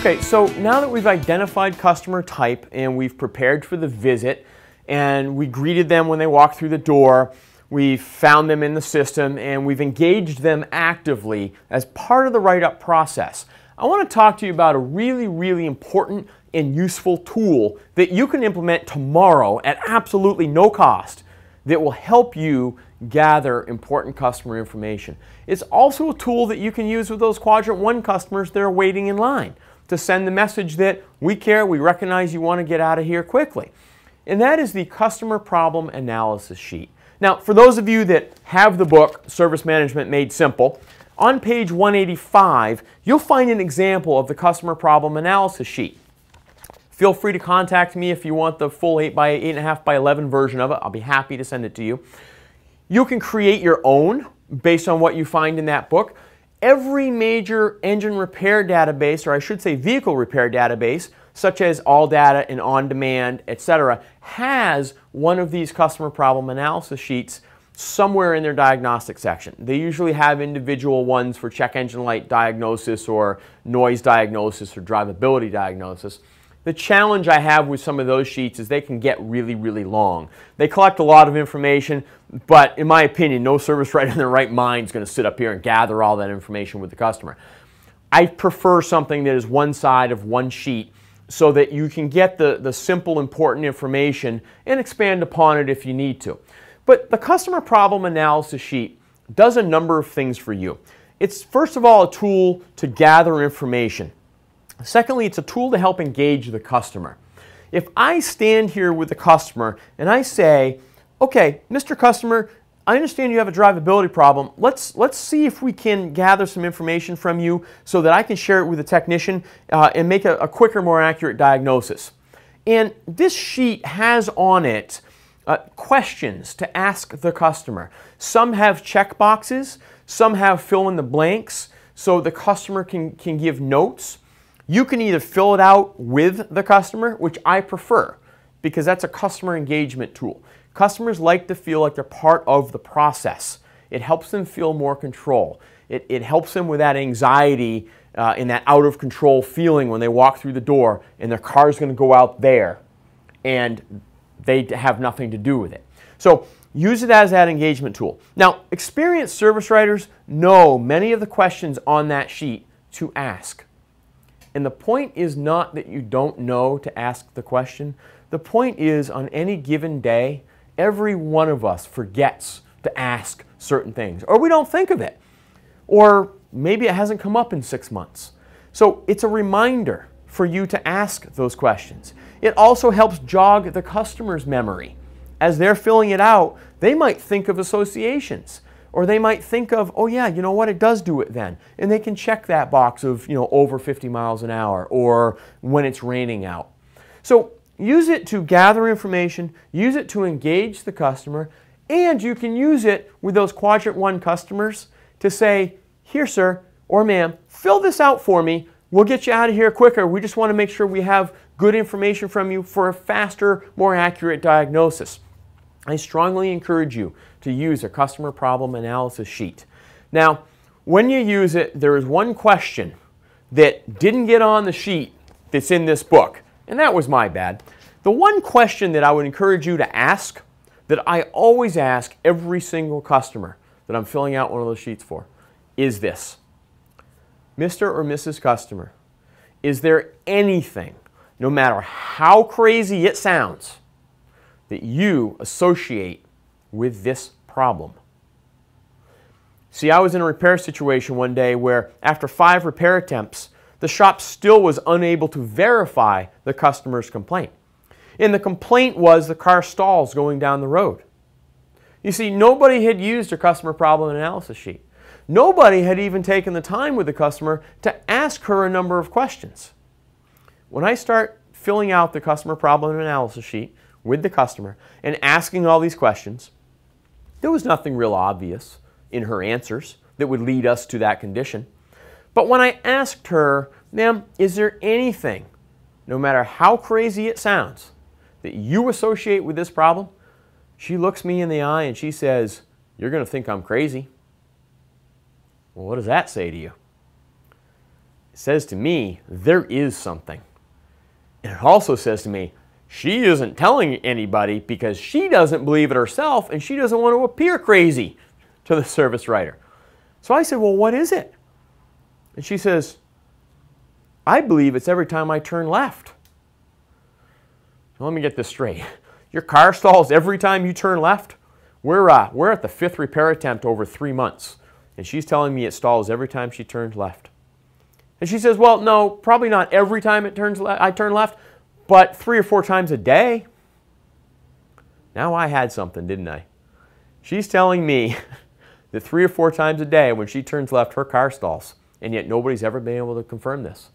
Okay, so now that we've identified customer type and we've prepared for the visit and we greeted them when they walked through the door, we found them in the system and we've engaged them actively as part of the write-up process, I want to talk to you about a really important and useful tool that you can implement tomorrow at absolutely no cost that will help you gather important customer information. It's also a tool that you can use with those Quadrant 1 customers that are waiting in line to send the message that we care, we recognize you want to get out of here quickly. And that is the Customer Problem Analysis Sheet. Now, for those of you that have the book, Service Management Made Simple, on page 185, you'll find an example of the Customer Problem Analysis Sheet. Feel free to contact me if you want the full 8.5 by 11 version of it. I'll be happy to send it to you. You can create your own based on what you find in that book. Every major engine repair database, or I should say vehicle repair database, such as ALLDATA and OnDemand, etc., has one of these customer problem analysis sheets somewhere in their diagnostic section. They usually have individual ones for check engine light diagnosis or noise diagnosis or drivability diagnosis. The challenge I have with some of those sheets is they can get really long. They collect a lot of information, but in my opinion, no service writer in their right mind is going to sit up here and gather all that information with the customer. I prefer something that is one side of one sheet so that you can get the simple, important information and expand upon it if you need to. But the Customer Problem Analysis Sheet does a number of things for you. It's first of all a tool to gather information. Secondly, it's a tool to help engage the customer. If I stand here with the customer and I say, okay, Mr. Customer, I understand you have a drivability problem. Let's see if we can gather some information from you so that I can share it with the technician and make a quicker, more accurate diagnosis. And this sheet has on it questions to ask the customer. Some have check boxes, some have fill in the blanks so the customer can give notes. You can either fill it out with the customer, which I prefer because that's a customer engagement tool. Customers like to feel like they're part of the process. It helps them feel more control. It helps them with that anxiety and that out of control feeling when they walk through the door and their car's going to go out there and they have nothing to do with it. So use it as that engagement tool. Now, experienced service writers know many of the questions on that sheet to ask. And the point is not that you don't know to ask the question. The point is on any given day, every one of us forgets to ask certain things. Or we don't think of it. Or maybe it hasn't come up in 6 months. So it's a reminder for you to ask those questions. It also helps jog the customer's memory. As they're filling it out, they might think of associations. Or they might think of, oh yeah, you know what, it does do it then. And they can check that box of, over 50 miles an hour or when it's raining out. So use it to gather information, use it to engage the customer, and you can use it with those Quadrant 1 customers to say, here sir or ma'am, fill this out for me. We'll get you out of here quicker. We just want to make sure we have good information from you for a faster, more accurate diagnosis. I strongly encourage you to use a Customer Problem Analysis Sheet. Now, when you use it, there is one question that didn't get on the sheet that's in this book, and that was my bad. The one question that I would encourage you to ask, that I always ask every single customer that I'm filling out one of those sheets for, is this. Mr. or Mrs. Customer, is there anything, no matter how crazy it sounds, that you associate with this problem? See, I was in a repair situation one day where after 5 repair attempts, the shop still was unable to verify the customer's complaint. And the complaint was the car stalls going down the road. You see, nobody had used a Customer Problem Analysis Sheet. Nobody had even taken the time with the customer to ask her a number of questions. When I start filling out the Customer Problem Analysis Sheet with the customer and asking all these questions, there was nothing real obvious in her answers that would lead us to that condition. But when I asked her, ma'am, is there anything, no matter how crazy it sounds, that you associate with this problem? She looks me in the eye and she says, you're going to think I'm crazy. Well, what does that say to you? It says to me, there is something. And it also says to me, she isn't telling anybody because she doesn't believe it herself and she doesn't want to appear crazy to the service writer. So I said, well, what is it? And she says, I believe it's every time I turn left. Now, let me get this straight. Your car stalls every time you turn left? We're at the 5th repair attempt over 3 months. And she's telling me it stalls every time she turns left. And she says, well, no, probably not every time I turn left, but 3 or 4 times a day. Now I had something, didn't I? She's telling me that 3 or 4 times a day when she turns left, her car stalls. And yet nobody's ever been able to confirm this.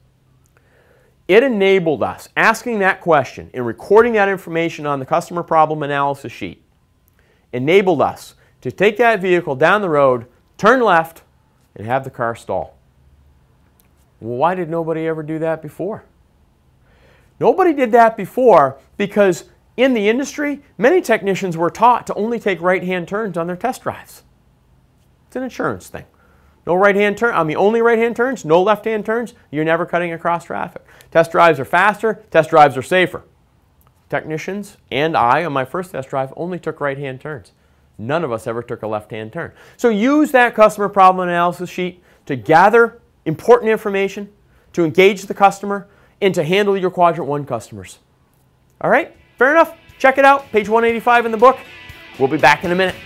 It enabled us, asking that question and recording that information on the customer problem analysis sheet, enabled us to take that vehicle down the road, turn left, and have the car stall. Well, why did nobody ever do that before? Nobody did that before because in the industry, many technicians were taught to only take right-hand turns on their test drives. It's an insurance thing. No right-hand turn, only right-hand turns, no left-hand turns, you're never cutting across traffic. Test drives are faster, test drives are safer. Technicians and I, on my first test drive, only took right-hand turns. None of us ever took a left-hand turn. So use that customer problem analysis sheet to gather important information, to engage the customer, and to handle your Quadrant 1 customers. All right, fair enough. Check it out, page 185 in the book. We'll be back in a minute.